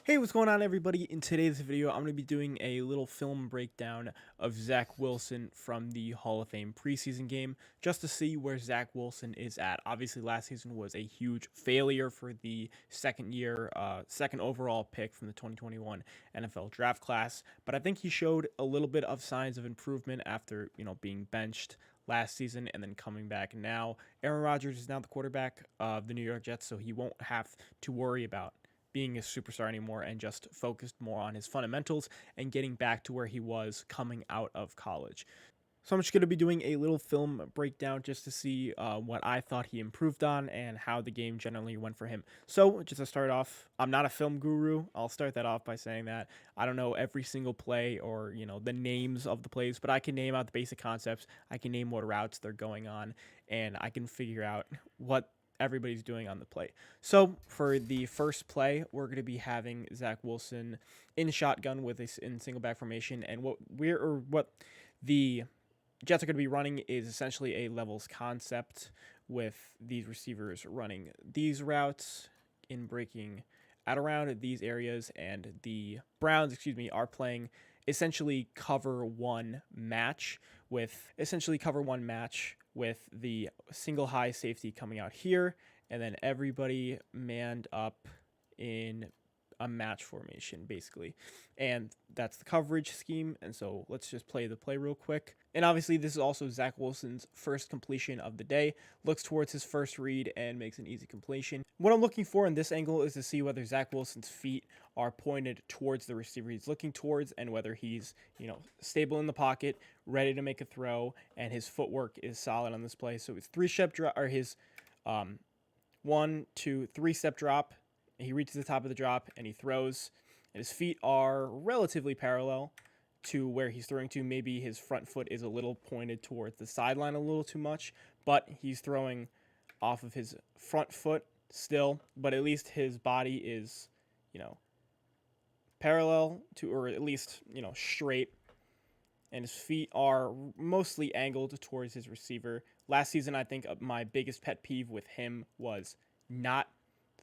Hey, what's going on, everybody? In today's video, I'm going to be doing a little film breakdown of Zach Wilson from the Hall of Fame preseason game, just to see where Zach Wilson is at. Obviously, last season was a huge failure for the second overall pick from the 2021 NFL draft class, but I think he showed a little bit of signs of improvement after, being benched last season and then coming back now. Aaron Rodgers is now the quarterback of the New York Jets, so he won't have to worry about being a superstar anymore and just focused more on his fundamentals and getting back to where he was coming out of college. So I'm just going to be doing a little film breakdown just to see what I thought he improved on and how the game generally went for him. So just to start off, I'm not a film guru. I'll start that off by saying that I don't know every single play or the names of the plays, but I can name out the basic concepts. I can name what routes they're going on, and I can figure out what everybody's doing on the play. So for the first play, we're going to be having Zach Wilson in shotgun with a in single back formation, and what the Jets are going to be running is essentially a levels concept with these receivers running these routes in breaking out around these areas, and the Browns, are playing essentially cover one match with the single high safety coming out here, and then everybody manned up in a match formation, basically. And that's the coverage scheme. And so let's just play the play real quick. And obviously, this is also Zach Wilson's first completion of the day. Looks towards his first read and makes an easy completion. What I'm looking for in this angle is to see whether Zach Wilson's feet are pointed towards the receiver he's looking towards, and whether he's, stable in the pocket, ready to make a throw, and his footwork is solid on this play. So his three-step drop, or his 1, 2, 3-step drop. He reaches the top of the drop and he throws, and his feet are relatively parallel to where he's throwing to. Maybe his front foot is a little pointed towards the sideline a little too much, but he's throwing off of his front foot still, but at least his body is, parallel to, or at least, straight, and his feet are mostly angled towards his receiver. Last season, I think my biggest pet peeve with him was not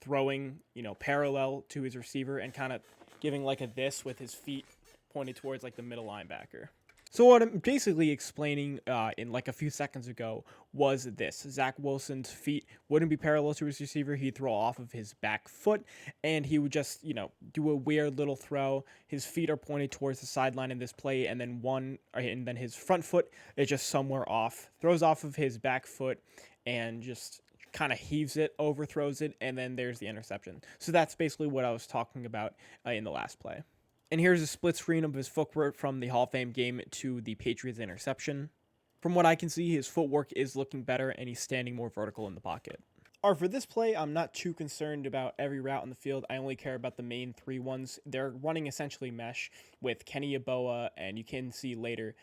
throwing, parallel to his receiver and kind of giving like a this with his feet pointed towards like the middle linebacker. So what I'm basically explaining in like a few seconds ago was this. Zach Wilson's feet wouldn't be parallel to his receiver. He'd throw off of his back foot, and he would just, do a weird little throw. His feet are pointed towards the sideline in this play, and then his front foot is just somewhere off. Throws off of his back foot and just kind of heaves it, overthrows it, and then there's the interception. So that's basically what I was talking about in the last play. And here's a split screen of his footwork from the Hall of Fame game to the Patriots interception. From what I can see, his footwork is looking better, and he's standing more vertical in the pocket. Or for this play, I'm not too concerned about every route on the field. I only care about the main three ones. They're running essentially mesh with Kenny Yeboah, and you can see later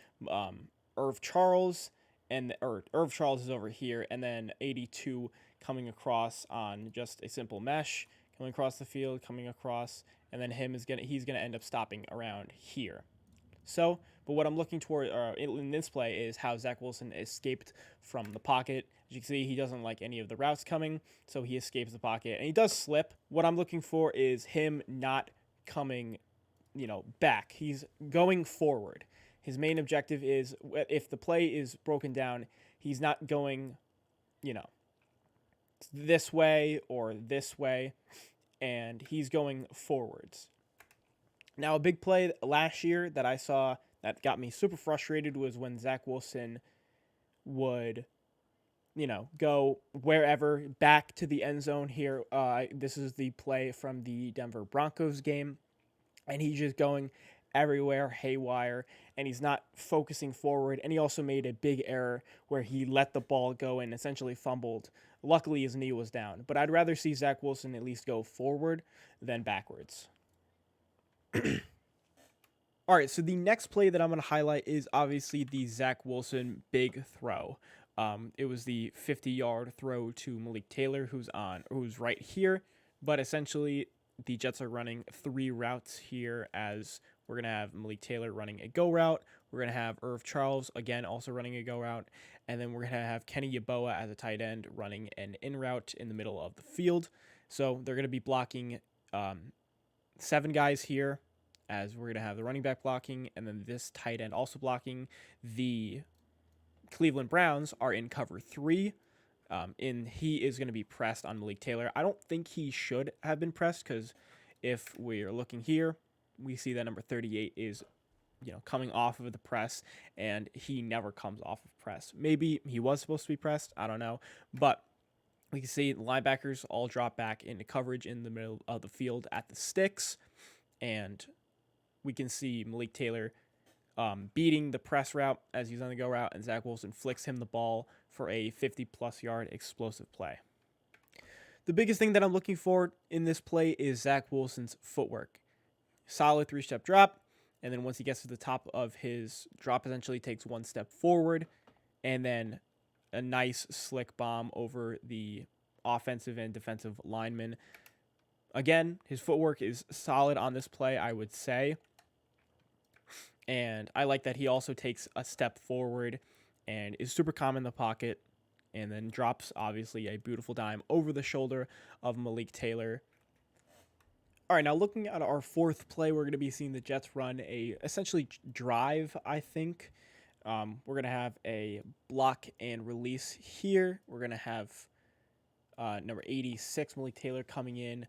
Irv Charles, Irv Charles is over here, and then 82 coming across on just a simple mesh, coming across the field, coming across, and then he's gonna end up stopping around here. So, but what I'm looking toward in this play is how Zach Wilson escaped from the pocket. As you can see, he doesn't like any of the routes coming, so he escapes the pocket, and he does slip. What I'm looking for is him not coming, back. He's going forward. His main objective is, if the play is broken down, he's not going, this way or this way, and he's going forwards. Now, a big play last year that I saw that got me super frustrated was when Zach Wilson would, go wherever, back to the end zone here. This is the play from the Denver Broncos game, and he's just going everywhere haywire, and he's not focusing forward. And he also made a big error where he let the ball go and essentially fumbled. Luckily, his knee was down, but I'd rather see Zach Wilson at least go forward than backwards. All right, so the next play that I'm going to highlight is obviously the Zach Wilson big throw. It was the 50-yard throw to Malik Taylor, who's right here, but essentially the Jets are running three routes here, as we're going to have Malik Taylor running a go route. We're going to have Irv Charles, again, also running a go route. And then we're going to have Kenny Yeboah as a tight end running an in route in the middle of the field. So they're going to be blocking 7 guys here, as we're going to have the running back blocking, and then this tight end also blocking. The Cleveland Browns are in cover 3, and he is going to be pressed on Malik Taylor. I don't think he should have been pressed, because if we're looking here, we see that number 38 is coming off of the press, and he never comes off of press. Maybe he was supposed to be pressed, I don't know, but we can see the linebackers all drop back into coverage in the middle of the field at the sticks, and we can see Malik Taylor beating the press route as he's on the go route, and Zach Wilson flicks him the ball for a 50-plus yard explosive play. The biggest thing that I'm looking for in this play is Zach Wilson's footwork. Solid 3-step drop, and then once he gets to the top of his drop, essentially takes 1 step forward, and then a nice slick bomb over the offensive and defensive linemen. Again, his footwork is solid on this play, I would say. And I like that he also takes a step forward and is super calm in the pocket, and then drops, obviously, a beautiful dime over the shoulder of Malik Taylor. All right, now looking at our 4th play, we're going to be seeing the Jets run a essentially drive, I think. We're going to have a block and release here. We're going to have number 86, Malik Taylor, coming in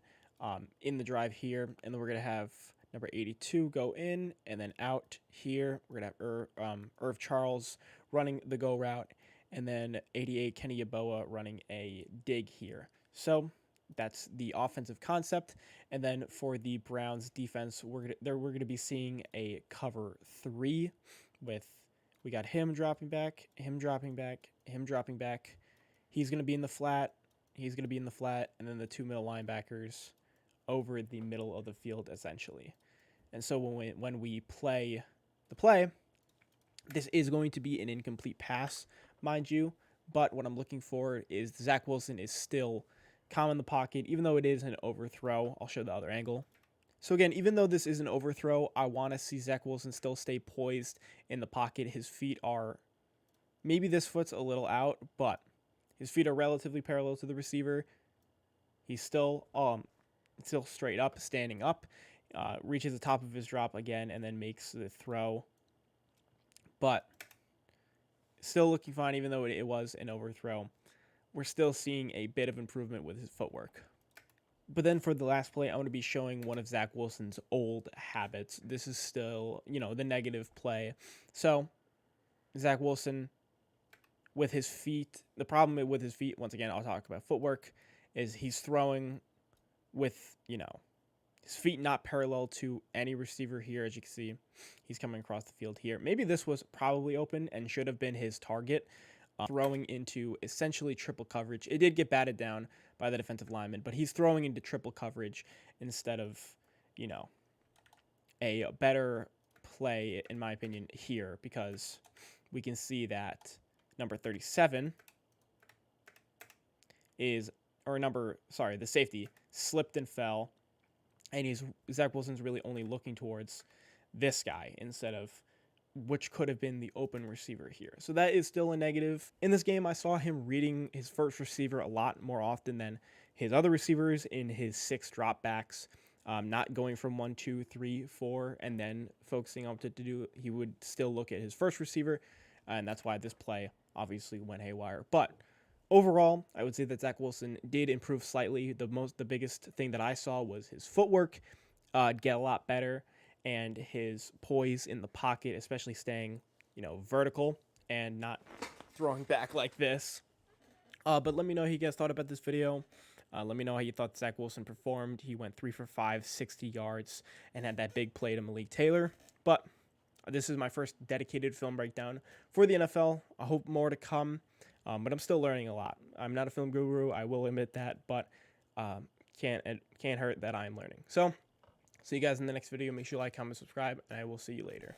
the drive here. And then we're going to have number 82 go in and then out here. We're going to have Irv Charles running the go route. And then 88, Kenny Yeboah, running a dig here. So that's the offensive concept. And then for the Browns defense, we're going to be seeing a cover 3 with... We got him dropping back, him dropping back, him dropping back. He's going to be in the flat. He's going to be in the flat. And then the 2 middle linebackers over the middle of the field, essentially. And so when we play the play, this is going to be an incomplete pass, mind you. But what I'm looking for is Zach Wilson is still calm in the pocket, even though it is an overthrow. I'll show the other angle. So again, even though this is an overthrow, I want to see Zach Wilson still stay poised in the pocket. His feet are, maybe this foot's a little out, but his feet are relatively parallel to the receiver. He's still straight up, standing up, reaches the top of his drop again, and then makes the throw. But still looking fine, even though it was an overthrow. We're still seeing a bit of improvement with his footwork. But then for the last play, I want to be showing one of Zach Wilson's old habits. This is still, the negative play. So, Zach Wilson, with his feet, the problem with his feet, once again, I'll talk about footwork, is he's throwing with, his feet not parallel to any receiver here. As you can see, he's coming across the field here. Maybe this was probably open and should have been his target. Throwing into essentially triple coverage. It did get batted down by the defensive lineman, but he's throwing into triple coverage instead of, a better play, in my opinion, here, because we can see that number 37 the safety slipped and fell, and Zach Wilson's really only looking towards this guy instead of which could have been the open receiver here. So that is still a negative. In this game, I saw him reading his first receiver a lot more often than his other receivers in his 6 dropbacks, not going from 1, 2, 3, 4, and then focusing on what to do. He would still look at his first receiver, and that's why this play obviously went haywire. But overall, I would say that Zach Wilson did improve slightly. The biggest thing that I saw was his footwork get a lot better, and his poise in the pocket, especially staying, vertical and not throwing back like this. But let me know how you guys thought about this video. Let me know how you thought Zach Wilson performed. He went 3 for 5, 60 yards, and had that big play to Malik Taylor. But this is my first dedicated film breakdown for the NFL. I hope more to come, but I'm still learning a lot. I'm not a film guru, I will admit that, but can't hurt that I'm learning. So, see you guys in the next video. Make sure you like, comment, subscribe, and I will see you later.